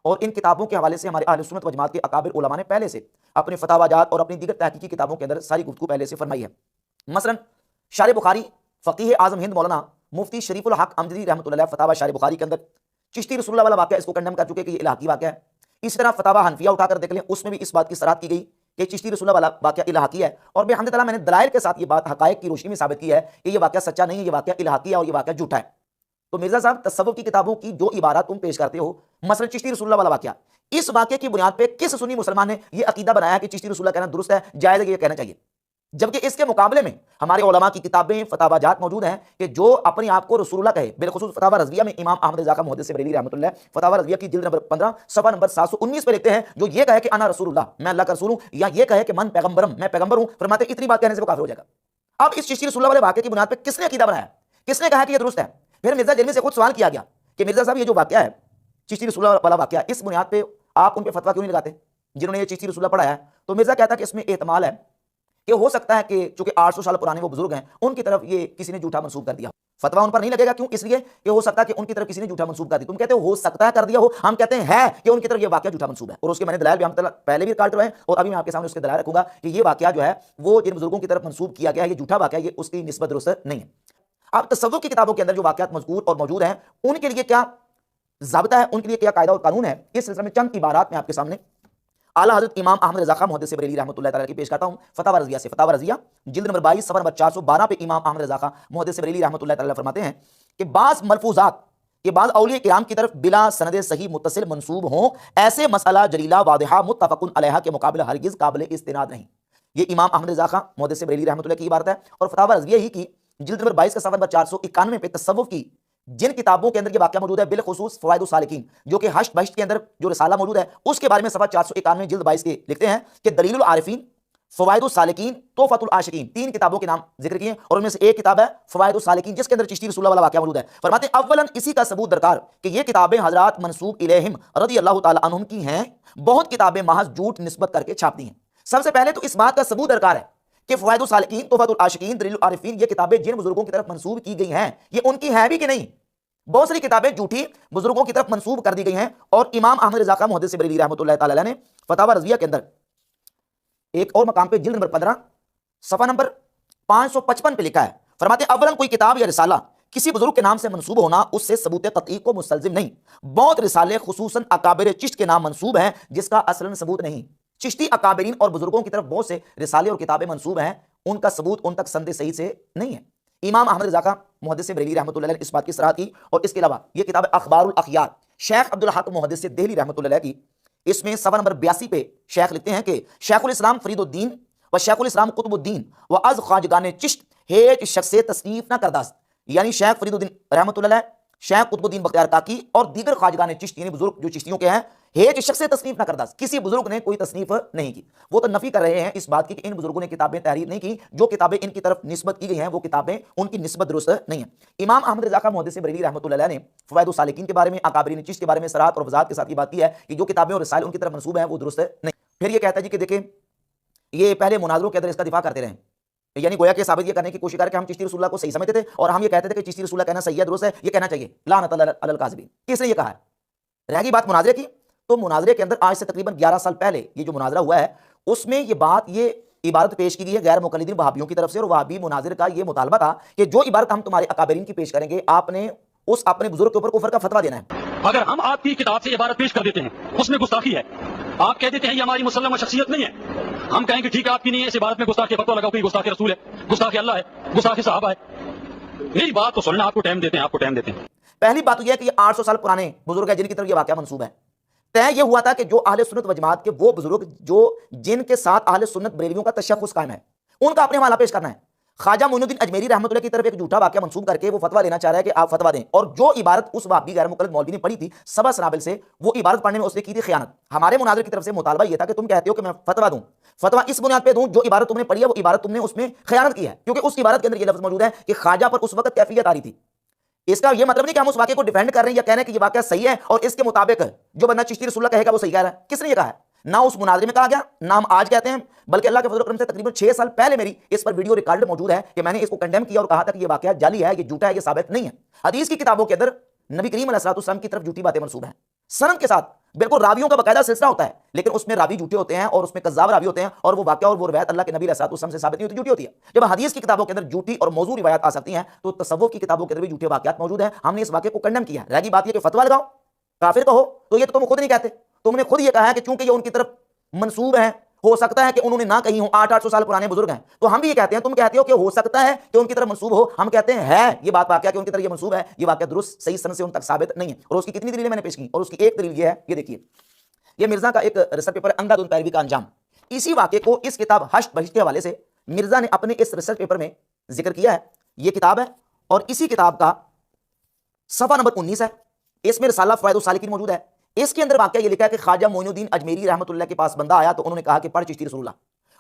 اور ان کتابوں کے حوالے سے ہمارے اہل سنت و جماعت کے اکابر علماء نے پہلے سے اپنے فتاوا جات اور اپنی دیگر تحقیقی کتابوں کے اندر ساری گفتگو پہلے سے فرمائی ہے۔ مثلا شارح بخاری فقیہ اعظم ہند مولانا مفتی شریف الحق امجدی رحمۃ اللہ علیہ فتاوا شارح بخاری کے اندر چشتی رسول اللہ والا واقعہ اس کو کنڈم کر چکے کہ یہ الہاقی واقعہ ہے۔ اسی طرح فتاوا حنفیہ اٹھا کر دیکھ لیں، اس میں بھی اس بات کی صراحت کی گئی کہ چشتی رسول اللہ والا واقعہ الہاقی ہے، اور بحمد تعالیٰ میں نے دلائل کے ساتھ یہ بات حقائق کی روشنی میں ثابت کی ہے کہ یہ واقعہ سچا نہیں ہے، یہ واقعہ الہاقی ہے اور یہ واقعہ جھوٹا ہے۔ تو مرزا صاحب تصوف کی کتابوں کی جو عبارات تم پیش کرتے ہو، مثلا چشتی رسول اللہ والا واقعہ، اس واقعے کی بنیاد پہ کس سنی مسلمان نے یہ عقیدہ بنایا کہ چشتی رسول اللہ کہنا درست ہے، جائز ہے، یہ کہنا چاہیے؟ جبکہ اس کے مقابلے میں ہمارے علماء کی کتابیں فتاوا جات موجود ہیں کہ جو اپنے آپ کو رسول اللہ کہے، بالخصوص فتاوا رضویہ میں امام احمد رضا خان محدث بریلوی رحمۃ اللہ فتاوا رضویہ کی جلد نمبر 15 صفحہ نمبر 719 پہ لکھتے ہیں، جو یہ کہے کہ انا رسول اللہ، میں اللہ کا رسول ہوں، یا یہ کہے کہ من پیغمبرم، میں پیغمبر ہوں، فرماتے اتنی بات کہنے سے وہ کافر ہو جائے گا۔ اب اس چشتی رسول اللہ والے واقعے کی بنیاد پہ کس نے عقیدہ بنایا، کس نے کہا کہ یہ درست ہے؟ پھر مرزا جلوی سے خود سوال کیا گیا کہ مرزا صاحب یہ جو واقعہ ہے چشتی رسول اللہ والا واقعہ، اس بنیاد پہ آپ ان پہ فتویٰ کیوں نہیں لگاتے جنہوں نے یہ چشتی رسول اللہ پڑھایا ہے؟ تو مرزا کہتا ہے کہ اس میں احتمال ہے کہ ہو سکتا ہے کہ چونکہ 800 سال پرانے وہ بزرگ ہیں، ان کی طرف یہ کسی نے جھوٹا منسوب کر دیا، فتویٰ ان پر نہیں لگے گا۔ کیوں؟ اس لیے کہ ہو سکتا ہے کہ ان کی طرف کسی نے جھوٹا منسوب کر دیا۔ تم کہتے ہو سکتا ہے کر دیا ہو، ہم کہتے ہیں ہے کہ ان کی طرف یہ واقعہ جھوٹا منسوب ہے، اور اس کے میں نے دلائل بھی پہلے بھی کاٹ رہے ہیں اور ابھی میں آپ کے سامنے اس کے دلائل رکھوں گا کہ یہ واقعہ جو ہے وہ جن بزرگوں کی طرف منسوب کیا گیا ہے، یہ جھوٹا واقعہ، یہ اس کی نسبت درست نہیں ہے۔ اب تصوف کی کتابوں کے اندر جو واقعات مذکور اور موجود ہیں، ان کے لیے کیا ضابطہ ہے، ان کے لیے کیا قاعدہ اور قانون ہے، اس سلسلے میں چند عبارات میں آپ کے سامنے اعلیٰ حضرت امام احمد رضا خان محدث بریلوی رحمۃ اللہ تعالیٰ کی پیش کرتا ہوں فتاوا رضیہ سے۔ فتاوا رضیہ جلد نمبر 22 صفحہ نمبر 412 پہ امام احمد رضا خان محدث بریلوی رحمۃ اللہ تعالیٰ فرماتے ہیں کہ بعض ملفوظات کہ بعض اولیاء کرام کی طرف بلا سند صحیح متصل منسوب ہوں، ایسے مسئلہ جلیلہ واضحہ متفق علیہ کے مقابلہ ہرگز قابل استناد نہیں۔ یہ امام احمد رضا خان محدث بریلوی رحمۃ اللہ کی عبارت ہے، اور فتاوا رضیہ ہی کی جلد نمبر 22 کا صفحہ نمبر 491 پہ تصوف کی جن کتابوں کے اندر یہ واقعہ موجود ہے، بالخصوص فوائد السالکین جو کہ ہشت بہشت کے اندر جو رسالہ موجود ہے، اس کے بارے میں صفحہ 491 جلد 22 کے لکھتے ہیں کہ دلیل العارفین، فوائد السالکین، تحفۃ العاشقین، 3 کتابوں کے نام ذکر کیے، اور ان میں سے ایک کتاب ہے فوائد السالکین جس کے اندر چشتی رسول اللہ والا واقعہ موجود ہے۔ فرماتے ہیں اولاً اسی کا ثبوت درکار کہ یہ کتابیں حضرات منسوب الیہم رضی اللہ تعالی عنہم کی ہیں، بہت کتابیں محض جھوٹ نسبت کر کے چھاپ دی ہیں۔ سب سے پہلے تو اس بات کا ثبوت درکار ہے کہ فوائد السالکین، تحفۃ العاشقین، دلیل العارفین، یہ کتابیں جن بزرگوں کی طرف منسوب کی گئی ہیں یہ ان کی ہیں بھی کہ نہیں؟ بہت ساری کتابیں جھوٹی بزرگوں کی طرف منسوب کر دی گئی ہیں، اور امام احمد رضا خان محدث بریلوی رحمۃ اللہ تعالی علیہ نے فتاوا رضویہ کے اندر ایک اور مقام پہ جلد نمبر 15 صفحہ نمبر 555 پہ لکھا ہے، فرماتے ہیں اولاً کوئی کتاب یا رسالہ کسی بزرگ کے نام سے منسوب ہونا اس سے ثبوت قطعی کو مستلزم نہیں۔ بہت رسالے خصوصاً اکابر چشت کے نام منسوب ہیں جس کا اصلاً ثبوت نہیں۔ چشتی اکابرین اور بزرگوں کی طرف بہت سے رسالے اور کتابیں منسوب ہیں، ان کا ثبوت ان تک سند صحیح سے نہیں ہے۔ امام احمد رضا خان محدث بریلوی رحمۃ اللہ علیہ نے اس بات کی صراحت کی، اور اس کے علاوہ یہ کتاب اخبار الاخیار شیخ عبدالحق محدث دہلی رحمۃ اللہ علیہ کی، اس میں صفحہ نمبر 82 پہ شیخ لکھتے ہیں کہ شیخ الاسلام فرید الدین و شیخ الاسلام قطب الدین و از خواجگان چشت ہیچ شخص تصنیف نہ کرداست، یعنی شیخ فرید الدین رحمۃ اللہ علیہ، شیخ قطب الدین بختیار کاکی اور دیگر خواجگان چشت یعنی بزرگ جو چشتیوں کے ہیں، ہیچ شخص تصنیف نہ کرداست، کسی بزرگ نے کوئی تصنیف نہیں کی۔ وہ تو نفی کر رہے ہیں اس بات کی کہ ان بزرگوں نے کتابیں تحریر نہیں کی، جو کتابیں ان کی طرف نسبت کی گئی ہیں وہ کتابیں ان کی نسبت درست نہیں ہیں۔ امام احمد رضا خان محدث بریلوی رحمۃ اللہ علیہ نے فوائد السالکین کے بارے میں، اکابرین چشت کے بارے میں صراحت اور وضاحت کے ساتھ یہ بات کی ہے کہ جو کتابیں اور رسائل ان کی طرف منسوب ہیں وہ درست نہیں۔ پھر یہ کہتا ہے جی کہ دیکھیں یہ پہلے مناظروں کے اندر اس کا دفاع کرتے رہے، یعنی گویا کہ ثابت یہ کرنے کی کوشش کر کہ ہم چشتی رسول اللہ کو صحیح سمجھتے تھے اور ہم یہ کہتے تھے کہ چشتی رسول اللہ کہنا صحیح ہے، درست ہے، یہ کہنا چاہیے، لعنت علی الکاذبین۔ کس نے یہ کہا ہے؟ رہ گئی بات مناظرے کی، تو مناظرے کے اندر آج سے تقریباً 11 سال پہلے یہ جو مناظرہ ہوا ہے اس میں یہ بات، یہ عبارت پیش کی گئی ہے غیر مقلدین وہابیوں کی طرف سے، اور وہابی مناظر کا یہ مطالبہ تھا کہ جو عبارت ہم تمہارے اکابرین کی پیش کریں گے آپ نے اس اپنے بزرگ کے اوپر کفر کا فتویٰ دینا ہے۔ اگر ہم آپ کی کتاب سے عبارت پیش کر دیتے ہیں اس میں گستاخی ہے، آپ کہہ دیتے ہیں یہ ہماری مسلمہ شخصیت نہیں ہے، ہم کہیں گے ٹھیک ہے آپ کی نہیں ہے، اس عبارت میں گستاخی فتویٰ لگاؤ کہ گستاخی رسول ہے، گستاخی اللہ ہے، گستاخی صحابہ ہے۔ میری بات تو سننا، آپ کو ٹائم دیتے ہیں، آپ کو ٹائم دیتے ہیں۔ پہلی بات تو یہ ہے کہ یہ 800 سال پرانے بزرگ ہیں جن کی طرف یہ واقعہ منسوب ہے۔ طے یہ ہوا تھا کہ جو اہل سنت و جماعت کے وہ بزرگ جو جن کے ساتھ اہل سنت بریلویوں کا تشخص قائم ہے ان کا اپنے حوالہ پیش کرنا ہے۔ خواجہ معین الدین اجمیری رحمۃ اللہ کی طرف ایک جھوٹا واقعہ منسوب کر کے وہ فتویٰ دینا چاہ رہا ہے کہ آپ فتویٰ دیں، اور جو عبارت اس وہابی غیر مقلد مولوی نے پڑھی تھی سبا سنابل سے، وہ عبارت پڑھنے میں اس نے کی تھی خیانت۔ ہمارے مناظر کی طرف سے مطالبہ یہ تھا کہ تم کہتے ہو کہ میں فتویٰ دوں، فتویٰ اس بنیاد پہ دوں جو عبارت تم نے پڑھی ہے وہ عبارت تم نے اس میں خیانت کی ہے، کیونکہ اس عبارت کے اندر یہ لفظ موجود ہے کہ خواجہ پر اس وقت کیفیت آ رہی تھی۔ اس کا یہ مطلب نہیں کہ ہم اس واقعے کو ڈیفینڈ کر رہے ہیں یا کہہ رہے ہیں کہ یہ واقعہ صحیح ہے اور اس کے مطابق جو بندہ چشتی رسول اللہ کہے گا وہ صحیح کہہ رہا ہے۔ کس نے یہ کہا ہے؟ نہ اس مناظرے میں کہا گیا، نہ ہم آج کہتے ہیں، بلکہ اللہ کے فضل و کرم سے تقریباً 6 سال پہلے میری اس پر ویڈیو ریکارڈ موجود ہے کہ میں نے اس کو کنڈیم کیا اور کہا تھا کہ یہ واقعہ جعلی ہے، یہ جھوٹا ہے، یہ ثابت نہیں ہے۔ حدیث کی کتابوں کے اندر نبی کریم علیہ الصلوۃ والسلام کی طرف جھوٹی باتیں منسوب ہیں سند کے ساتھ، بالکل راویوں کا باقاعدہ سلسلہ ہوتا ہے، لیکن اس میں راوی جھوٹے ہوتے ہیں اور اس میں کذاب راوی ہوتے ہیں، اور وہ واقعہ اور وہ روایت اللہ کے نبی علیہ الصلوۃ والسلام سے ثابت نہیں ہوتی، جھوٹی ہوتی ہے۔ جب حدیث کی کتابوں کے اندر جھوٹی اور موضوع روایات آ سکتی ہیں تو تصوف کی کتابوں کے اندر بھی جھوٹے واقعات موجود ہیں۔ ہم نے اس واقعے کو کنڈم کیا ہے۔ رہ گئی بات یہ کہ فتویٰ لگاؤ کافر کہو، تو یہ تو تم خود نہیں کہتے، تم نے خود یہ کہا ہے کہ چونکہ یہ ان کی طرف منسوب ہیں، ہو سکتا ہے کہ انہوں نے نہ کہی ہوں، 800 سال پرانے بزرگ ہیں، تو ہم بھی یہ کہتے ہیں، تم کہتے ہو کہ ہو سکتا ہے کہ ان کی طرف منسوب ہو، ہم کہتے ہیں ہے یہ بات واقعہ کہ ان کی طرف یہ منسوب ہے، یہ واقعہ درست صحیح سند سے ان تک ثابت نہیں ہے۔ اور اس کی کتنی دلیلیں میں نے پیش کی، اور اس کی ایک دلیل یہ ہے، یہ دیکھیے، یہ مرزا کا ایک ریسرچ پیپر ہے، اندھا دھند پیروی کا انجام۔ اسی واقعے کو اس کتاب ہشت بہشت کے حوالے سے مرزا نے اپنے اس ریسرچ پیپر میں ذکر کیا ہے۔ یہ کتاب ہے اور اسی کتاب کا صفحہ نمبر 19 ہے، اس میں رسالہ فوائد السالکین موجود ہے۔ اس کے اندر واقعہ یہ لکھا ہے کہ خواجہ معین الدین اجمیری رحمۃ اللہ کے پاس بندہ آیا تو انہوں نے کہا کہ پڑھ چشتی رسول اللہ،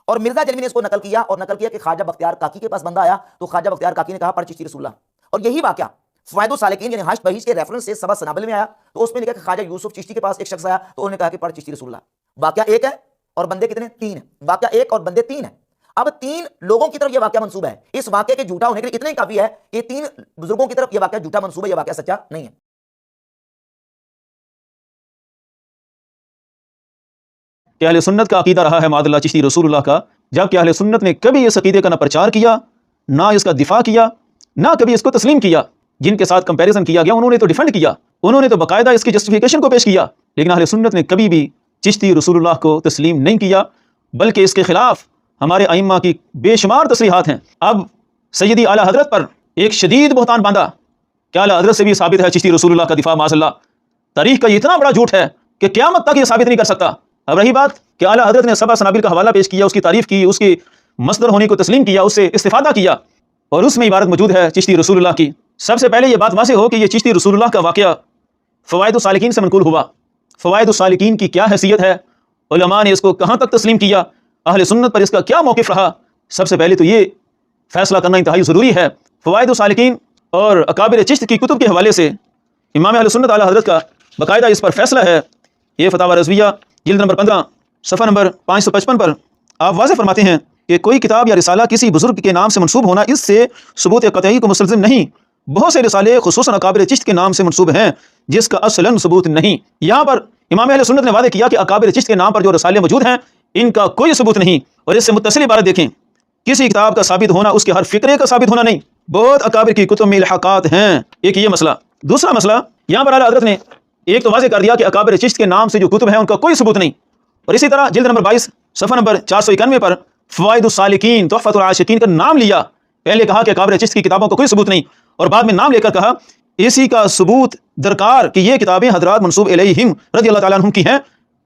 اور مرزا جلوی نے اس کو نقل کیا اور نقل کیا کہ خواجہ بختیار کاکی کے پاس بندہ آیا تو خواجہ بختیار کاکی نے کہا پڑھ چشتی رسول اللہ، اور یہی واقعہ فوائد السالکین یعنی ہشت بہشت کے ریفرنس سے سبع سنابل میں آیا تو اس میں لکھا کہ خواجہ یوسف چشتی کے پاس ایک شخص آیا تو انہوں نے کہا کہ پڑھ چشتی رسول اللہ۔ واقعہ ایک ہے اور بندے کتنے؟ 3 ہیں۔ واقعہ ایک اور بندے 3 ہیں۔ اب 3 لوگوں کی طرف یہ واقعہ منسوب ہے، اس واقعے کے جھوٹا ہونے کے لیے اتنا ہی کافی ہے کہ 3 بزرگوں کی طرف یہ واقعہ جھوٹا منسوب ہے، یہ واقعہ سچا نہیں ہے۔ کہ اہل سنت کا عقیدہ رہا ہے معاذ اللہ چشتی رسول اللہ کا، جبکہ اہل سنت نے کبھی اس عقیدے کا نہ پرچار کیا، نہ اس کا دفاع کیا، نہ کبھی اس کو تسلیم کیا۔ جن کے ساتھ کمپیریزن کیا گیا انہوں نے تو ڈیفینڈ کیا، انہوں نے تو باقاعدہ اس کی جسٹیفیکیشن کو پیش کیا، لیکن اہل سنت نے کبھی بھی چشتی رسول اللہ کو تسلیم نہیں کیا، بلکہ اس کے خلاف ہمارے ائمہ کی بے شمار تصریحات ہیں۔ اب سیدی اعلیٰ حضرت پر ایک شدید بہتان باندھا کہ اعلیٰ حضرت سے بھی ثابت ہے چشتی رسول اللہ کا دفاع معاذ اللہ۔ تاریخ کا یہ اتنا بڑا جھوٹ ہے کہ قیامت تک یہ ثابت نہیں کر سکتا۔ اب رہی بات کہ اعلیٰ حضرت نے سبع سنابل کا حوالہ پیش کیا، اس کی تعریف کی، اس کی مصدر ہونے کو تسلیم کیا، اس سے استفادہ کیا، اور اس میں عبارت موجود ہے چشتی رسول اللہ کی۔ سب سے پہلے یہ بات واضح ہو کہ یہ چشتی رسول اللہ کا واقعہ فوائد السالکین سے منقول ہوا۔ فوائد السالکین کی کیا حیثیت ہے، علماء نے اس کو کہاں تک تسلیم کیا، اہل سنت پر اس کا کیا موقف رہا، سب سے پہلے تو یہ فیصلہ کرنا انتہائی ضروری ہے۔ فوائد السالکین اور اکابر چشت کی کتب کے حوالے سے امام اہل سنت اعلیٰ حضرت کا باقاعدہ اس پر فیصلہ ہے۔ یہ فتاوی رضویہ جلد نمبر 15 صفحہ نمبر 555 پر آپ واضح فرماتے ہیں کہ کوئی کتاب یا رسالہ کسی بزرگ کے نام سے منسوب ہونا اس سے ثبوت قطعی کو مستلزم نہیں۔ بہت سے رسالے خصوصاً اکابر چشت کے نام سے منسوب ہیں جس کا اصلاً ثبوت نہیں۔ یہاں پر امام اہل سنت نے وعدہ کیا کہ اکابر چشت کے نام پر جو رسالے موجود ہیں ان کا کوئی ثبوت نہیں، اور اس سے متصل عبارت دیکھیں، کسی کتاب کا ثابت ہونا اس کے ہر فقرے کا ثابت ہونا نہیں۔ بہت اکابر کی کتب میں الحاقات ہیں۔ ایک یہ مسئلہ۔ دوسرا مسئلہ، یہاں پر اعلیٰ حضرت نے ایک تو واضح کر دیا کہ اکابر چشت کے نام سے جو کتب ہیں ان کا کوئی ثبوت نہیں، اور اسی طرح جلد نمبر 22 صفحہ نمبر 491 پر فوائد السالکین تحفۃ العاشقین کا نام لیا۔ پہلے کہا کہ اکابر چشت کی کتابوں کا کوئی ثبوت نہیں، اور بعد میں نام لے کر کہا اسی کا ثبوت درکار کہ یہ کتابیں حضرات منسوب الیہم رضی اللہ تعالیٰ عنہم کی ہیں،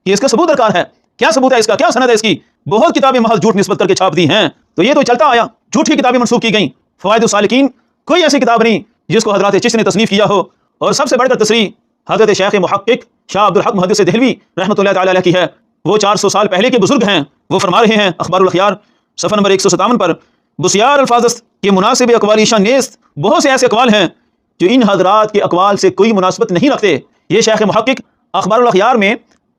کہ اس کا ثبوت درکار ہے۔ کیا ثبوت ہے اس کا، کیا سند ہے اس کی؟ بہت کتابیں محض جھوٹ نسبت کر کے چھاپ دی ہیں، تو یہ تو چلتا آیا، جھوٹی کتابیں منسوب کی گئیں۔ فوائد السالکین کوئی ایسی کتاب نہیں جس کو حضرات چشت نے تصنیف کیا ہو، اور سب سے بڑھ کر تصریح حضرت شیخ محقق شاہ عبدالحق محدث دہلوی رحمۃ اللہ تعالی علیہ کی ہے۔ وہ 400 سال پہلے کے بزرگ ہیں، وہ فرما رہے ہیں اخبار الاخیار صفحہ نمبر 157 پر، بسیار الفاظ است کہ مناسب اقوال ایشان نیست، بہت سے ایسے اقوال ہیں جو ان حضرات کے اقوال سے کوئی مناسبت نہیں رکھتے۔ یہ شیخ محقق اخبار الاخیار میں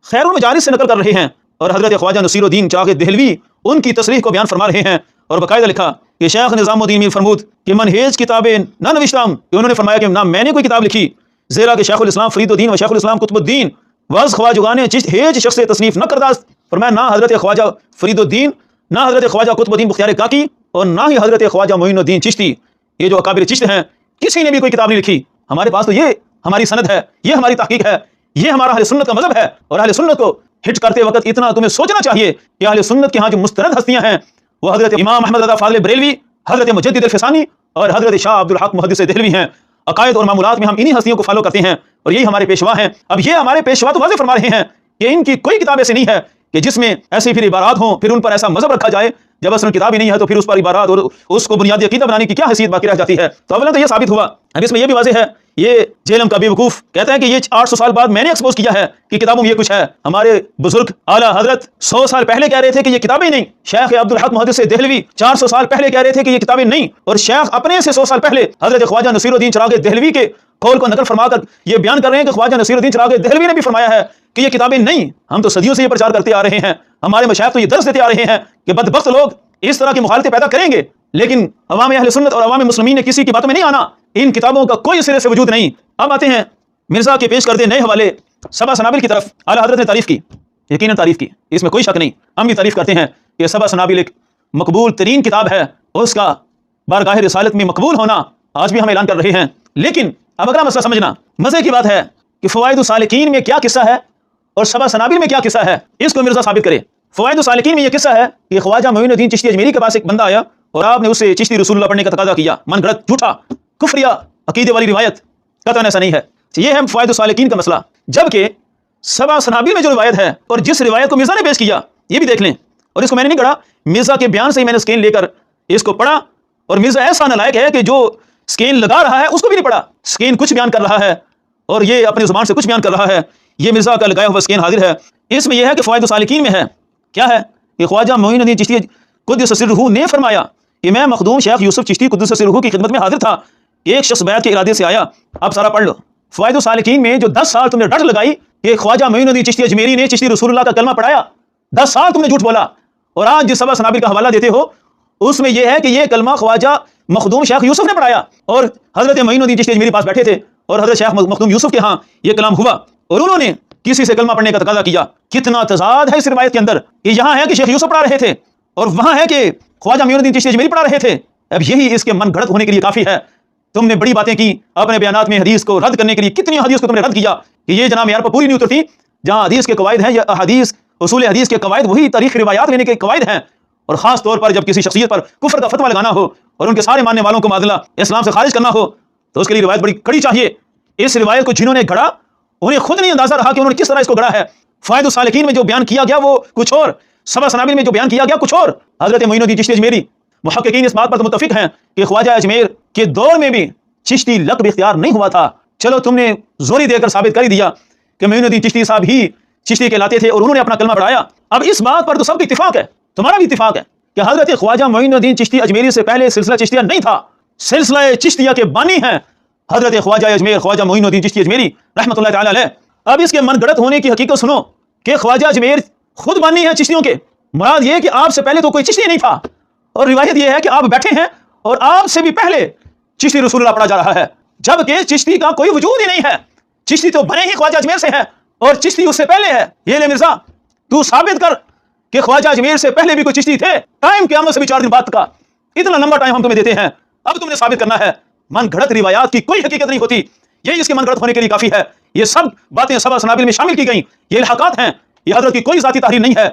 خیر المجالس سے نقل کر رہے ہیں، اور حضرت خواجہ نصیر الدین چاغ دہلوی ان کی تصریح کو بیان فرما رہے ہیں، اور باقاعدہ لکھا کہ شیخ نظام الدین میر فرمود کہ منہیج کتابیں نہ نوشتام، کہ انہوں نے فرمایا کہ نہ میں نے کوئی کتاب لکھی، زیرا کہ شیخ الاسلام فرید الدین و شیخ الاسلام قطب الدین وز خواجگان چشت ہیچ شخص تصنیف نہ کرداست۔ فرمایا نہ حضرت خواجہ فرید الدین، نہ حضرت خواجہ قطب الدین بختیار کاکی، اور نہ ہی حضرت خواجہ معین الدین چشتی، یہ جو اکابر چشت ہیں کسی نے بھی کوئی کتاب نہیں لکھی۔ ہمارے پاس تو یہ ہماری سند ہے، یہ ہماری تحقیق ہے، یہ ہمارا اہل سنت کا مذہب ہے، اور اہل سنت کو ہٹ کرتے وقت اتنا تمہیں سوچنا چاہیے کہ اہل سنت کے ہاں جو مستند ہستیاں ہیں وہ حضرت امام احمد رضا فاضل بریلوی، حضرت مجدد الفسانی اور حضرت شاہ عبدالحق محدث دہلوی ہیں۔ عقائد اور معمولات میں ہم انہی ہستیوں کو فالو کرتے ہیں، اور یہی ہمارے پیشوا ہیں۔ اب یہ ہمارے پیشوا تو واضح فرما رہے ہیں کہ ان کی کوئی کتاب ایسی نہیں ہے کہ جس میں ایسی پھر عبارات ہوں، پھر ان پر ایسا مذہب رکھا جائے، جب اصل کتاب ہی نہیں ہے تو پھر اس پر عبارات اور اس کو بنیادی عقیدہ بنانے کی کیا حیثیت باقی رہ جاتی ہے؟ تو اولا تو یہ ثابت ہوا۔ اب اس میں یہ بھی واضح ہے، یہ جیلم کا بے وقوف کہتا ہے کہ یہ 800 سال بعد میں نے ایکسپوز کیا ہے کہ کتابوں میں یہ کچھ ہے۔ ہمارے بزرگ اعلیٰ حضرت 100 سال پہلے کہہ رہے تھے کہ یہ کتابیں نہیں، شیخ عبدالحق محدث دہلوی 400 سال پہلے کہہ رہے تھے کہ یہ کتابیں نہیں، اور شیخ اپنے سے 100 سال پہلے حضرت خواجہ نصیر الدین چراغ دہلوی کے قول کو نقل فرما کر یہ بیان کر رہے ہیں کہ خواجہ نصیر الدین چراغ دہلوی نے بھی فرمایا ہے کہ یہ کتابیں نہیں۔ ہم تو صدیوں سے یہ پرچار کرتے آ رہے ہیں، ہمارے مشائخ تو یہ درس دیتے آ رہے ہیں کہ بدبخت لوگ اس طرح کی مخالفتیں پیدا کریں گے، لیکن عوام اہل سنت اور عوام مسلمین نے کسی کی باتوں میں نہیں آنا، ان کتابوں کا کوئی سرے سے وجود نہیں۔ اب آتے ہیں مرزا کے پیش کردے نئے حوالے سبا سنابل کی طرف اعلیٰ حضرت نے تعریف کی، یقیناً تعریف کی، اس میں کوئی شک نہیں، ہم بھی تعریف کرتے ہیں کہ سبا سنابل ایک مقبول ترین کتاب ہے، اس کا بارگاہ رسالت میں مقبول ہونا آج بھی ہم اعلان کر رہے ہیں۔ لیکن اب اگلا مسئلہ سمجھنا، مزے کی بات ہے کہ فوائد السالکین میں کیا قصہ ہے اور سبا سنابل میں کیا قصہ ہے، اس کو مرزا ثابت کرے۔ فوائد السالکین میں یہ قصہ ہے کہ خواجہ معین الدین چشتی اجمیری کے پاس ایک بندہ آیا اور آپ نے اس سے چشتی رسول اللہ پڑھنے کا تقاضا کیا، من گھڑت جھوٹا کفریہ عقیدے والی روایت، قطعاً ایسا نہیں ہے۔ یہ ہے فوائد السالکین کا مسئلہ۔ جبکہ سبا سنابل میں جو روایت ہے اور جس روایت کو مرزا نے پیش کیا، یہ بھی دیکھ لیں، اور اس کو میں نے نہیں پڑھا، مرزا کے بیان سے ہی میں نے سکین لے کر اس کو پڑھا، اور مرزا ایسا نالائق ہے کہ جو سکین لگا رہا ہے اس کو بھی نہیں پڑھا، سکین کچھ بیان کر رہا ہے اور یہ اپنی زبان سے کچھ بیان کر رہا ہے، یہ مرزا کا لگایا ہوا سکین حاضر ہے۔ اس میں یہ ہے کہ فوائد السالکین میں ہے کیا ہے کہ خواجہ معین الدین چشتی قدس سرہ نے فرمایا کہ میں مخدوم شیخ یوسف چشتی قدس سرہ کی خدمت میں حاضر تھا، ایک شخص بیعت کے ارادے سے آیا۔ اب سارا پڑھ لو، فوائد السالکین میں جو 10 سال تم نے ڈٹ لگائی کہ خواجہ معین الدین چشتی اجمیری نے چشتی رسول اللہ کا کلمہ پڑھایا، 10 سال تم نے جھوٹ بولا، اور آج جس سبا سنابل کا حوالہ دیتے ہو اس میں یہ ہے کہ یہ کلمہ خواجہ مخدوم شیخ یوسف نے پڑھایا، اور حضرت معین الدین چشتی اجمیری پاس بیٹھے تھے اور حضرت شیخ مخدوم یوسف کے ہاں یہ کلام ہوا اور انہوں نے کسی سے کلمہ پڑھنے کا تقاضا کیا۔ کتنا تضاد ہے اس روایت کے اندر کہ یہاں ہے کہ شیخ یوسف پڑھا رہے تھے اور وہاں ہے کہ خواجہ معین الدین چشتی اجمیری پڑھا رہے تھے۔ اب یہی اس کے من گھڑت ہونے کے لیے کافی ہے۔ تم نے بڑی باتیں کی اپنے بیانات میں، حدیث کو رد کرنے کے لیے کتنی حدیث کو تم نے رد کیا کہ یہ جناب معیار پر پوری نہیں اترتی۔ جہاں حدیث کے قواعد ہیں، یہ حدیث اصول حدیث کے قواعد وہی تاریخ روایات لینے کے قواعد ہیں، اور خاص طور پر جب کسی شخصیت پر کفر کا فتویٰ لگانا ہو اور ان کے سارے ماننے والوں کو معادلہ اسلام سے خارج کرنا ہو تو اس کے لیے روایت بڑی کڑی چاہیے۔ اس روایت کو جنہوں نے گھڑا انہیں خود نہیں اندازہ رہا کہ انہوں نے کس طرح اس کو گھڑا ہے۔ فوائد السالکین میں جو بیان کیا گیا وہ کچھ اور، سبا سنابل میں جو بیان کیا گیا کچھ اور۔ حضرت معین الدین چشتی اجمیری محققین اس بات پر متفق ہیں کہ خواجہ اجمیر کے دور میں بھی چشتی لقب اختیار نہیں ہوا تھا۔ چلو تم نے زوری دے کر ثابت کر ہی دیا کہ معین الدین چشتی صاحب ہی چشتی کہلاتے تھے اور انہوں نے اپنا کلمہ پڑھایا۔ اب اس بات پر تو سب کا اتفاق ہے، تمہارا بھی اتفاق ہے کہ حضرت خواجہ معین الدین چشتی اجمیری سے پہلے سلسلہ چشتیہ نہیں تھا، سلسلہ چشتیہ کے بانی ہیں حضرت خواجہ اجمیر، خواجہ معین الدین چشتی اجمیری رحمۃ اللہ تعالی علیہ۔ اب اس کے من گھڑت ہونے کی حقیقت سنو کہ خواجہ اجمیر خود بانی ہیں چشتیوں کے، مراد یہ کہ آپ سے پہلے تو کوئی چشتی نہیں تھا، اور روایت یہ ہے کہ آپ بیٹھے ہیں اور آپ سے بھی پہلے چشتی رسول اللہ پڑھا جا رہا ہے، جبکہ چشتی کا کوئی وجود ہی نہیں ہے۔ چشتی تو بنے ہی خواجہ اجمیر سے ہے اور چشتی اس سے پہلے ہے۔ یہ لے مرزا، تو ثابت کر کہ خواجہ اجمیر سے پہلے بھی کوئی چشتی تھے، ٹائم قیامت سے بھی 4 دن بعد کا، اتنا لمبا ٹائم ہم تمہیں دیتے ہیں، اب تم نے ثابت کرنا ہے۔ من گھڑت روایات کی کوئی حقیقت نہیں ہوتی، یہی اس کے من گھڑت ہونے کے لیے کافی ہے۔ یہ سب باتیں سبا سنابل میں شامل کی گئیں، یہ الحاقات ہیں، یہ حضرت کی کوئی ذاتی تحریر نہیں ہے۔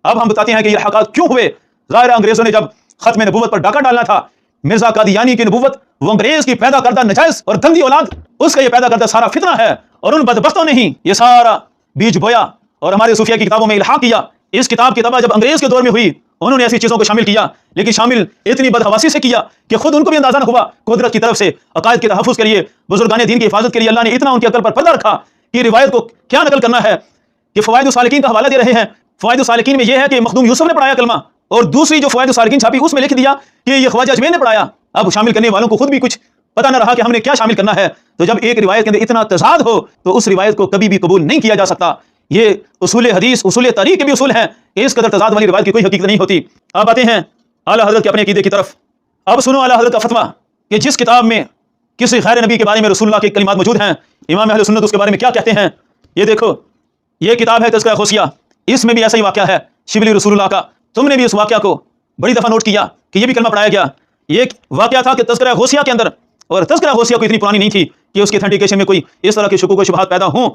اب ہم بتاتے ہیں کہ یہ الحاقات کیوں ہوئے۔ ظاہر انگریزوں نے جب ختم نبوت پر ڈاکہ ڈالنا تھا، مرزا قادیانی کی نبوت وہ انگریز کی پیدا کردہ نجائز اور گندی اولاد، اس کا یہ پیدا کردہ سارا فتنہ ہے، اور ان بدبختوں نے ہی یہ سارا بیج بویا اور ہمارے صوفیہ کی کتابوں میں الحاق کیا۔ اس کتاب کی طبع جب انگریز کے دور میں ہوئی انہوں نے ایسی چیزوں کو شامل کیا، لیکن شامل اتنی بدحواسی سے کیا کہ خود ان کو بھی اندازہ نہ ہوا۔ قدرت کی طرف سے عقائد کے تحفظ کے لیے، بزرگان دین کی حفاظت کے لیے اللہ نے اتنا ان کی عقل پر پردہ رکھا کہ روایت کو کیا نقل کرنا ہے کہ فوائد السالکین کا حوالہ دے رہے ہیں۔ فوائد السالکین میں یہ ہے کہ مخدوم یوسف نے پڑھایا کلمہ، اور دوسری جو فوائد السالکین چھاپی اس میں لکھ دیا کہ یہ خواجہ اجمیر نے پڑھایا۔ اب شامل کرنے والوں کو خود بھی کچھ پتہ نہ رہا کہ ہم نے کیا شامل کرنا ہے، تو جب ایک روایت کے اندر اتنا تضاد ہو تو اس روایت کو کبھی بھی قبول نہیں کیا جا سکتا۔ یہ اصول حدیث، اصول تاریخ کے بھی اصول ہیں کہ اس قدر تضاد والی روایت کی کوئی حقیقت نہیں ہوتی۔ اب آتے ہیں اعلیٰ حضرت کے اپنے عقیدے کی طرف۔ اب سنو اعلیٰ حضرت کا فتویٰ کہ جس کتاب میں کسی غیر نبی کے بارے میں رسول اللہ کے کلمات موجود ہیں، امام اہل سنت اس کے بارے میں کیا کہتے ہیں۔ یہ دیکھو، یہ کتاب ہے تذکرہ غوثیہ، اس میں بھی ایسا ہی واقعہ ہے شبلی رسول اللہ کا۔ تم نے بھی اس واقعہ کو بڑی دفعہ نوٹ کیا کہ یہ بھی کلمہ پڑھایا گیا۔ یہ ایک واقعہ تھا کہ تذکرہ غوثیہ کے اندر، اور تذکرہ غوثیہ کوئی اتنی پرانی نہیں تھی کہ اس کی اتھینٹیکیشن میں کوئی اس طرح کے شکوک و شبہات پیدا ہوں۔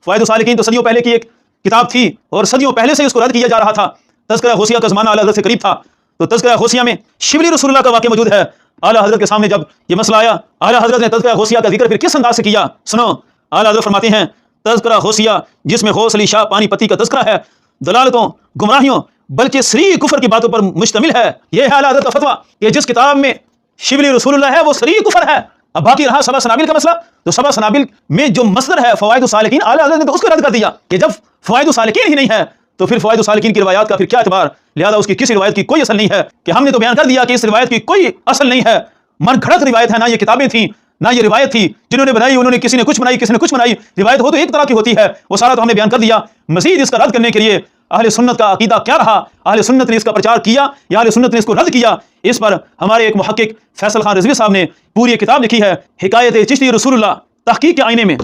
فوائد السالکین تو صدیوں پہلے کی ایک کتاب تھی اور صدیوں پہلے سے اس کو رد کیا جا رہا تھا۔ تذکرہ غوثیہ کا زمانہ اعلیٰ حضرت سے قریب تھا، تو تذکرہ غوثیہ میں شبلی رسول اللہ کا واقعہ موجود ہے۔ اعلیٰ حضرت کے سامنے جب یہ مسئلہ آیا، اعلیٰ حضرت نے تذکرہ غوثیہ کا ذکر پھر کس انداز سے کیا، سنو۔ اعلیٰ حضرت فرماتے ہیں تذکرہ غوثیہ جس میں غوث علی شاہ پانی پتی کا تذکرہ ہے، دلالتوں، گمراہیوں بلکہ صریح کفر کی باتوں پر مشتمل ہے۔ یہ ہے اعلیٰ حضرت کا فتویٰ کہ جس کتاب میں شبلی رسول اللہ ہے وہ صریح کفر ہے۔ اب باقی رہا سبا سنابل کا مسئلہ، تو سبا سنابل میں جو مصدر ہے فوائد السالکین، اعلیٰ حضرت نے تو اس کو رد کر دیا کہ جب فوائد السالکین ہی نہیں ہے تو پھر فوائد السالکین کی روایات کا پھر کیا اعتبار، لہذا اس کی کسی روایت کی کوئی اصل نہیں ہے۔ کہ ہم نے تو بیان کر دیا کہ اس روایت کی کوئی اصل نہیں ہے، من گھڑت روایت ہے، نہ یہ کتابیں تھیں نہ یہ روایت تھی جنہوں نے بنائی، انہوں نے کسی نے کچھ بنائی کسی نے کچھ بنائی، روایت ہو تو ایک طرح کی ہوتی ہے، وہ سارا تو ہم نے بیان کر دیا۔ مزید اس کا رد کرنے کے لیے اہل سنت کا عقیدہ کیا رہا، اہل سنت نے اس کا پرچار کیا یا اہل سنت نے اس کو رد کیا، اس پر ہمارے ایک محقق فیصل خان رضوی صاحب نے پوری کتاب لکھی ہے، حکایت چشتی رسول اللہ تحقیق کے آئینے میں۔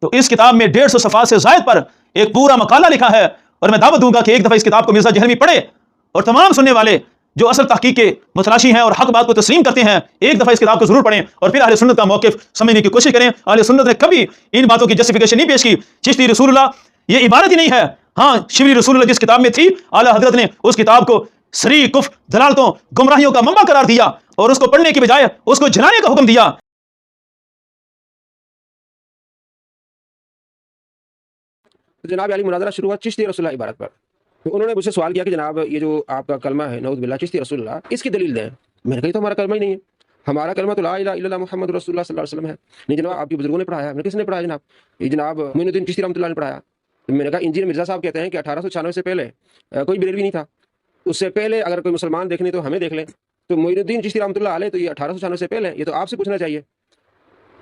تو اس کتاب میں 150 صفحات سے زائد پر ایک پورا مقالہ لکھا ہے، اور میں دعوت دوں گا کہ ایک دفعہ اس کتاب کو مرزا جہلمی پڑھے، اور تمام سننے والے جو اصل تحقیق کے متلاشی ہیں اور حق بات کو تسلیم کرتے ہیں ایک دفعہ اس کتاب کو ضرور پڑھیں اور پھر اہل سنت کا موقف سمجھنے کی کوشش کریں۔ اہل سنت نے کبھی ان باتوں کی جسٹیفیکیشن نہیں پیش کی چشتی رسول اللہ یہ عبارت ہی نہیں ہے، ہاں شبلی رسول اللہ جس کتاب میں تھی اعلیٰ حضرت نے اس کتاب کو صریح کفر، دلالتوں، گمراہیوں کا منبع قرار دیا اور اس کو پڑھنے کی بجائے اس کو جلانے کا حکم دیا۔ جناب علی مناظرہ شروع ہوا چشتی رسول اللہ عبارت پر، تو انہوں نے مجھ سے سوال کیا کہ جناب یہ جو آپ کا کلمہ ہے نعوذ باللہ چشتی رسول اللہ، اس کی دلیل دیں۔ میں نے کہا یہ تو ہمارا کلمہ ہی نہیں ہے، ہمارا کلمہ تو لا الہ الا اللہ محمد رسول اللہ صلی اللہ علیہ وسلم ہے۔ نہیں جناب آپ کے بزرگوں نے پڑھایا۔ میں نے کس نے پڑھایا جناب؟ یہ جناب معین الدین چشتی رحمۃ اللہ نے پڑھایا۔ میں نے کہا انجیل مرزا صاحب کہتے ہیں کہ 1896 سے پہلے کوئی بریلوی نہیں تھا، اس سے پہلے اگر کوئی مسلمان دیکھنے تو ہمیں دیکھ لیں۔ تو معین الدین چشتی رحمۃ اللہ علیہ تو یہ 1896 سے پہلے، یہ تو آپ سے پوچھنا چاہیے،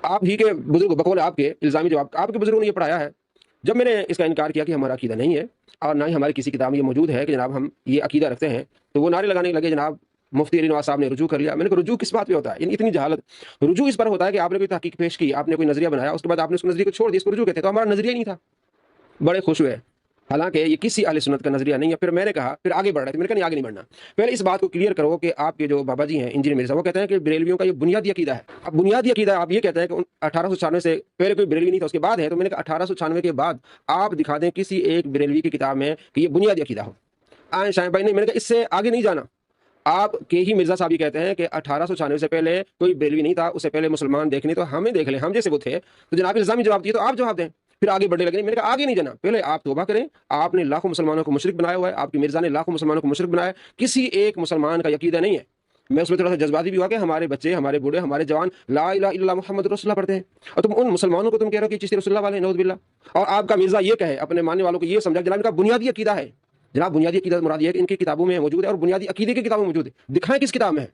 آپ ہی کے بزرگ بقول آپ کے الزامی جواب آپ کے بزرگوں نے یہ پڑھایا ہے۔ جب میں نے اس کا انکار کیا کہ ہمارا عقیدہ نہیں ہے اور نہ ہی ہماری کسی کتاب میں یہ موجود ہے کہ جناب ہم یہ عقیدہ رکھتے ہیں، تو وہ نعرے لگانے لگے جناب مفتی علی نواز صاحب نے رجوع کر لیا۔ میں نے کہا رجوع کس بات پہ ہوتا ہے؟ یعنی اتنی جہالت۔ رجوع اس پر ہوتا ہے کہ آپ نے کوئی تحقیق پیش کی، آپ نے کوئی نظریہ بنایا، اس کے بعد آپ نے اس نظریے کو چھوڑ دیا، اس کو رجوع کہتے ہیں۔ تو ہمارا نظریہ ہی نہیں تھا، بڑے خوش ہوئے، حالانکہ یہ کسی اہل سنت کا نظریہ نہیں ہے۔ پھر میں نے کہا، پھر آگے بڑھ رہے تھے، میں نے کہا نہیں آگے نہیں بڑھنا، پہلے اس بات کو کلیئر کرو کہ آپ کے جو بابا جی ہیں انجینئر مرزا، وہ کہتے ہیں کہ بریلویوں کا یہ بنیادی عقیدہ ہے۔ اب بنیادی عقیدہ آپ یہ کہتے ہیں کہ 1896 سے پہلے کوئی بریلوی نہیں تھا، اس کے بعد ہے۔ تو میں نے کہا 1896 کے بعد آپ دکھا دیں کسی ایک بریلوی کی کتاب میں کہ یہ بنیادی عقیدہ ہو۔ آئیں شائن بھائی نہیں، میں نے کہا اس سے آگے نہیں جانا۔ آپ کے ہی مرزا صاحب یہ کہتے ہیں کہ 1896 سے پہلے کوئی بریلوی نہیں تھا، اس سے پہلے مسلمان دیکھنے تو ہمیں دیکھ لیں، ہم جیسے وہ تھے۔ تو جناب الزامی جواب دیے تو آپ جواب دیں، پھر آگے بڑھنے لگے۔ میں نے کہا آگے نہیں جانا، پہلے آپ توبہ کریں۔ آپ نے لاکھوں مسلمانوں کو مشرک بنایا ہوا ہے، آپ کے مرزا نے لاکھوں مسلمانوں کو مشرک بنایا ہے، کسی ایک مسلمان کا عقیدہ نہیں ہے۔ میں اس میں تھوڑا سا جذباتی بھی ہوا کہ ہمارے بچے، ہمارے بوڑھے، ہمارے جوان لا الہ الا اللہ محمد رسول اللہ پڑھتے ہیں، اور تم ان مسلمانوں کو تم کہہ رہے ہو کہ چشتی رسول اللہ والے نعوذ باللہ، اور آپ کا مرزا یہ کہے اپنے ماننے والوں کو یہ سمجھا جناب ان کا بنیادی عقیدہ ہے۔ جناب بنیادی عقیدہ مراد یہ ہے کہ ان کی کتابوں میں موجود ہے اور بنیادی عقیدے کی کتابوں میں موجود ہے، دکھائیں کس کتاب میں ہے۔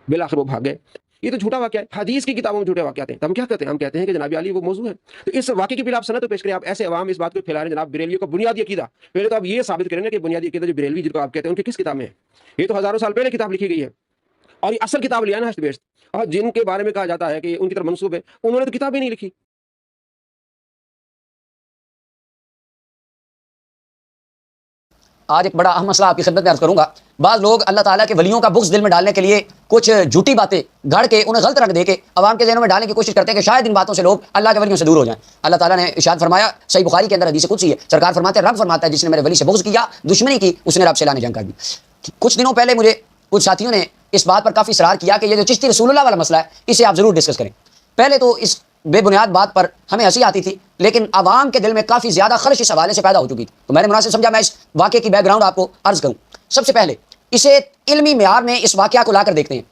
بالآخر وہ بھاگ گئے۔ یہ تو جھوٹا واقعہ ہے، حدیث کی کتابوں میں جھوٹے واقعات ہیں۔ تو ہم کیا کہتے ہیں؟ ہم کہتے ہیں کہ جناب علی وہ موضوع ہے۔ تو اس واقعے کی پھر آپ سند تو پیش کریں، آپ ایسے عوام اس بات کو پھیلا رہے ہیں جناب بریلویوں کا بنیادی عقیدہ۔ پہلے تو آپ یہ ثابت کریں نا کہ بنیادی عقیدہ جو بریلوی جن کو آپ کہتے ہیں ان کی کس کتاب میں ہے۔ یہ تو ہزاروں سال پہلے کتاب لکھی گئی ہے، اور یہ اصل کتاب لیا نا ہشت بیشت، اور جن کے بارے میں کہا جاتا ہے کہ ان کی طرف منسوب ہے، انہوں نے تو کتاب ہی نہیں لکھی۔ آج ایک بڑا اہم مسئلہ آپ کی خدمت میں عرض کروں گا۔ بعض لوگ اللہ تعالیٰ کے ولیوں کا بغض دل میں ڈالنے کے لیے کچھ جھوٹی باتیں گھڑ کے انہیں غلط رنگ دے کے عوام کے ذہنوں میں ڈالنے کی کوشش کرتے ہیں کہ شاید ان باتوں سے لوگ اللہ کے ولیوں سے دور ہو جائیں۔ اللہ تعالیٰ نے ارشاد فرمایا، صحیح بخاری کے اندر حدیث قدسی ہے، سرکار فرماتے ہیں، رب فرماتا ہے جس نے میرے ولی سے بغض کیا، دشمنی کی، اس نے رب سے اعلان جنگ کر دی۔ کچھ دنوں پہلے مجھے کچھ ساتھیوں نے اس بات پر کافی اصرار کیا کہ یہ جو چشتی رسول اللہ والا مسئلہ ہے اسے آپ ضرور ڈسکس کریں۔ پہلے تو اس بے بنیاد بات پر ہمیں ہنسی آتی تھی، لیکن عوام کے دل میں کافی زیادہ خرش اس حوالے سے پیدا ہو چکی تھی، تو میں نے مناسب سمجھا میں اس واقعے کی بیک گراؤنڈ آپ کو عرض کروں۔ سب سے پہلے اسے علمی معیار میں اس واقعہ کو لا کر دیکھتے ہیں۔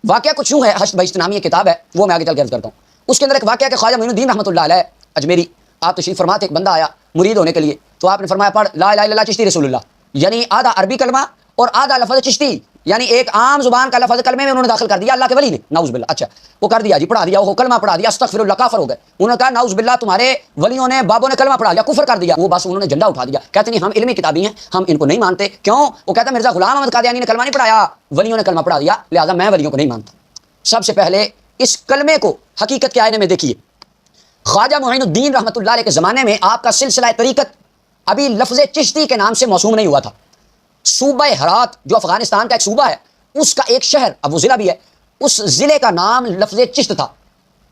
واقعہ کچھ یوں ہے، حشد بہشت نامی ایک کتاب ہے، وہ میں آگے چل کے عرض کرتا ہوں۔ اس کے اندر ایک واقعہ کہ خواجہ معین الدین رحمۃ اللہ علیہ اجمیری آپ تشریف فرماتے، ایک بندہ آیا مرید ہونے کے لیے، تو آپ نے فرمایا پڑھ لا الہ الا اللہ چشتی رسول اللہ، یعنی آدھا عربی کلمہ اور آدھا لفظ چشتی، یعنی ایک عام زبان کا لفظ کلمے میں انہوں نے داخل کر دیا اللہ کے ولی نے، نعوذ باللہ۔ اچھا وہ کر دیا جی، پڑھا دیا، وہ کلمہ پڑھا دیا، استغفر اللہ، کافر ہو گئے۔ انہوں نے کہا نعوذ باللہ تمہارے ولیوں نے بابوں نے کلمہ پڑھا لیا، کفر کر دیا۔ وہ بس انہوں نے جھنڈا اٹھا دیا، کہتے نہیں ہم علمی کتابی ہیں، ہم ان کو نہیں مانتے۔ کیوں؟ وہ کہتا مرزا غلام احمد قادیانی نے کلمہ نہیں پڑھایا، ولیوں نے کلمہ پڑھا دیا، لہٰذا میں ولیوں کو نہیں مانتا۔ سب سے پہلے اس کلمے کو حقیقت کے آئینے میں دیکھیے۔ خواجہ معین الدین رحمۃ اللہ علیہ کے زمانے میں آپ کا سلسلہ طریقت ابھی لفظ چشتی کے نام سے موسوم نہیں ہوا تھا۔ صوبہ ہرات جو افغانستان کا ایک صوبہ ہے، اس کا ایک شہر، اب وہ ضلع بھی ہے، اس ضلع کا نام لفظ چشت تھا،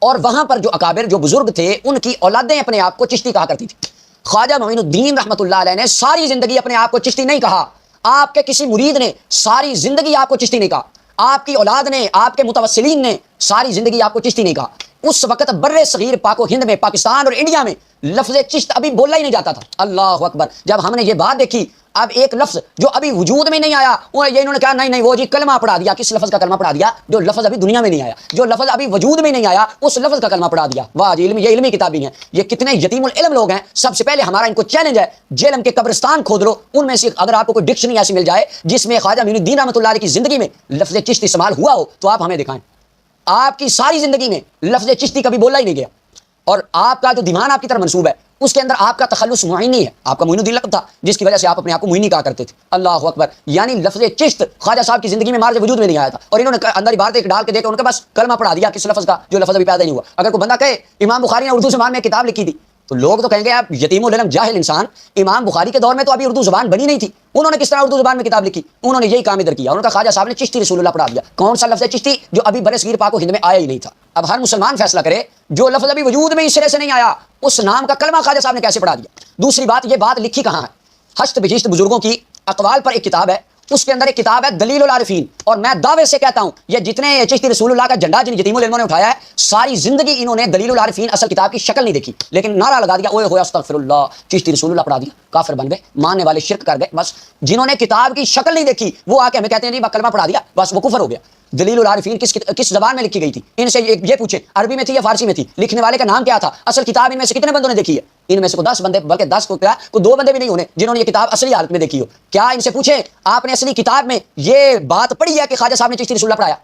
اور وہاں پر جو اکابر جو بزرگ تھے ان کی اولادیں اپنے آپ کو چشتی کہا کرتی تھی۔ خواجہ معین الدین رحمۃ اللہ علیہ نے ساری زندگی اپنے آپ کو چشتی نہیں کہا، آپ کے کسی مرید نے ساری زندگی آپ کو چشتی نہیں کہا، آپ کی اولاد نے، آپ کے متوسلین نے ساری زندگی آپ کو چشتی نہیں کہا۔ اس وقت بر صغیر پاک و ہند میں، پاکستان اور انڈیا میں لفظ چشت ابھی بولا ہی نہیں جاتا تھا۔ اللہ اکبر! جب ہم نے یہ بات دیکھی، اب ایک لفظ جو ابھی وجود میں نہیں آیا، انہوں نے کہا نہیں وہ جی کلمہ پڑھا دیا۔ کس لفظ کا کلمہ پڑھا دیا؟ جو لفظ ابھی دنیا میں نہیں آیا، جو لفظ ابھی وجود میں نہیں آیا، اس لفظ کا کلمہ پڑھا دیا۔ واہ جی، یہ علمی کتابی ہیں، یہ کتنے یتیم العلم لوگ ہیں۔ سب سے پہلے ہمارا ان کو چیلنج ہے، جیلم کے قبرستان کھود لو، ان میں سے اگر آپ کو کوئی ڈکشنری ایسی مل جائے جس میں خواجہ معین الدین رحمۃ اللہ علیہ کی زندگی میں لفظ چشت استعمال ہوا ہو تو آپ ہمیں دکھائیں۔ آپ کی ساری زندگی میں لفظ چشتی کبھی بولا ہی نہیں گیا، اور آپ کا جو دیوان آپ کی طرف منسوب ہے اس کے اندر آپ کا تخلص معینی ہے، آپ کا معین الدین لقب تھا جس کی وجہ سے آپ اپنے آپ کو معینی کہا کرتے تھے۔ اللہ اکبر! یعنی لفظ چشت خواجہ صاحب کی زندگی میں مارج وجود میں نہیں آیا تھا، اور انہوں نے اندر عبارت ایک ڈال کے دے کے ان کے پاس کلمہ پڑھا دیا کس لفظ کا؟ جو لفظ ابھی پیدا نہیں ہوا۔ اگر کوئی بندہ کہے امام بخاری نے اردو زبان میں کتاب لکھی تھی تو لوگ تو کہیں گے آپ یتیم العلم جاہل انسان، امام بخاری کے دور میں تو ابھی اردو زبان بنی نہیں تھی، انہوں نے کس طرح اردو زبان میں کتاب لکھی؟ انہوں نے یہی کام ادھر کیا، انہوں نے کہا خواجہ صاحب نے چشتی رسول اللہ پڑھا دیا۔ کون سا لفظ ہے چشتی؟ جو ابھی برے صغیر پاک و ہند میں آیا ہی نہیں تھا۔ اب ہر مسلمان فیصلہ کرے جو لفظ ابھی وجود میں اس سرے سے نہیں آیا، اس نام کا کلمہ خواجہ صاحب نے کیسے پڑھا دیا؟ دوسری بات، یہ بات لکھی کہاں ہے؟ ہشت بہشت بزرگوں کی اقوال پر ایک کتاب ہے، اس کے اندر ایک کتاب ہے دلیل العارفین، اور میں دعوے سے کہتا ہوں یہ جتنے چشتی رسول اللہ کا جھنڈا جن یتیم العلموں نے اٹھایا ہے، ساری زندگی انہوں نے دلیل العارفین اصل کتاب کی شکل نہیں دیکھی، لیکن نعرہ لگا دیا اوئے ہوئے استغفر اللہ، چشتی رسول اللہ پڑھا دیا، کافر بن گئے، ماننے والے شرک کر گئے۔ بس جنہوں نے کتاب کی شکل نہیں دیکھی وہ آ کے ہمیں کہتے ہیں نہیں کلمہ پڑھا دیا، بس وہ کفر ہو گیا۔ دلیل العارفین کس زبان میں لکھی گئی تھی؟ ان سے یہ پوچھیں عربی میں تھی یا فارسی میں تھی؟ لکھنے والے کا نام کیا تھا؟ اصل کتاب ان میں سے کتنے بندوں نے دیکھی ہے؟ ان میں سے 10 بندے، بلکہ 10 کو کیا کو 2 بندے بھی نہیں ہونے جنہوں نے یہ کتاب اصلی حالت میں دیکھی ہو۔ کیا ان سے پوچھیں آپ نے اصلی کتاب میں یہ بات پڑھی ہے کہ خواجہ صاحب نے چشتی رسول اللہ پڑھایا؟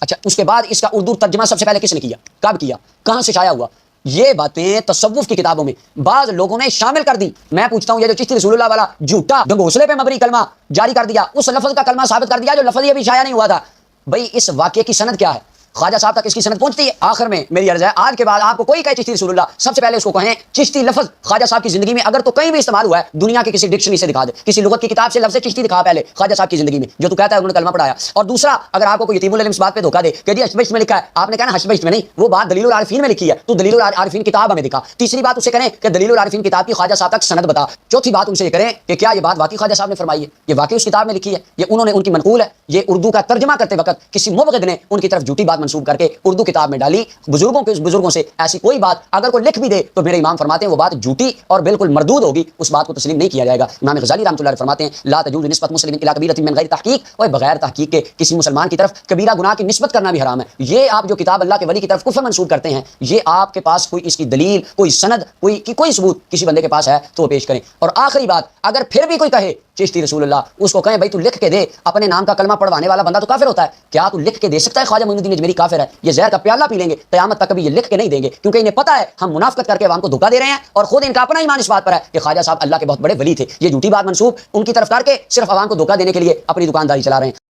اچھا، اس کے بعد اس کا اردو ترجمہ سب سے پہلے کس نے کیا؟ کب کیا؟ کہاں سے شائع ہوا؟ یہ باتیں تصوف کی کتابوں میں بعض لوگوں نے شامل کر دی۔ میں پوچھتا ہوں یہ جو چشتی رسول اللہ والا جھوٹا گھنگوسلے پہ مبنی کلمہ جاری کر دیا، اس لفظ کا کلمہ ثابت کر دیا جو لفظ یہ بھی شائع نہیں ہوا تھا، بھئی اس واقعے کی سند کیا ہے؟ خواجہ صاحب تک اس کی سند پہنچتی ہے؟ آخر میں میری عرض ہے آج کے بعد آپ کو کوئی کہے چشتی رسول اللہ، سب سے پہلے اس کو کہیں چشتی لفظ خواجہ صاحب کی زندگی میں اگر تو کہیں بھی استعمال ہوا ہے دنیا کے کسی ڈکشنری سے دکھا دے، کسی لغت کی کتاب سے لفظ چشتی دکھا پہلے خواجہ صاحب کی زندگی میں جو تو کہتا ہے انہوں نے کلمہ پڑھایا۔ اور دوسرا، اگر آپ کو کوئی یتیم العلم اس بات پہ دھوکہ دے کہ جی حشبشت میں لکھا ہے، آپ نے کہا نا حشبشت میں نہیں، وہ بات دلیل العارفین میں لکھی ہے، تو دلیل العارفین کتاب ہمیں دکھا۔ تیسری بات اسے کہیں کہ دلیل العارفین کتاب کی خواجہ صاحب تک سند بتا۔ چوتھی بات ان سے یہ کریں کہ کیا یہ بات واقعی خواجہ صاحب نے فرمائی ہے، یہ واقعی اس کتاب میں لکھی ہے، یہ انہوں نے ان کی منقول ہے، یہ اردو کا ترجمہ کرتے وقت کسی مبغض نے ان کی طرف جھوٹی بات منسوب کر کے اردو کتاب میں ڈالی۔ بزرگوں سے ایسی کوئی بات اگر کوئی لکھ بھی دے تو میرے امام فرماتے ہیں وہ بات جھوٹی اور بالکل مردود ہوگی، اس بات کو تسلیم نہیں کیا جائے گا۔ امام غزالی رحمۃ اللہ علیہ فرماتے ہیں لا تجوز نسبت مسلم الی کبیرۃ من غیر تحقیق، اور بغیر تحقیق کے کسی مسلمان کی طرف کبیرہ گناہ کی نسبت کرنا بھی حرام ہے۔ یہ آپ جو کتاب اللہ کے ولی کی طرف کفر منسوب کرتے ہیں، یہ آپ کے پاس کوئی اس کی دلیل، کوئی سند، کوئی ثبوت کسی بندے کے پاس ہے تو وہ پیش کریں۔ اور آخری بات، اگر پھر بھی کوئی کہے چشتی رسول اللہ، اس کو کہیں بھائی تو لکھ کے دے، اپنے نام کا کلمہ پڑھوانے والا بندہ تو کافر ہوتا ہے، کیا تو لکھ کے دے سکتا ہے خواجہ معین الدین اجمیری کافر ہے؟ یہ زہر کا پیالہ پی لیں گے، قیامت تک کبھی یہ لکھ کے نہیں دیں گے، کیونکہ انہیں پتہ ہے ہم منافقت کر کے عوام کو دھوکہ دے رہے ہیں، اور خود ان کا اپنا ایمان اس بات پر ہے کہ خواجہ صاحب اللہ کے بہت بڑے ولی تھے۔ یہ جھوٹی بات منسوب ان کی طرف کر کے صرف عوام کو دھوکہ دینے کے لیے اپنی دکانداری چلا رہے ہیں۔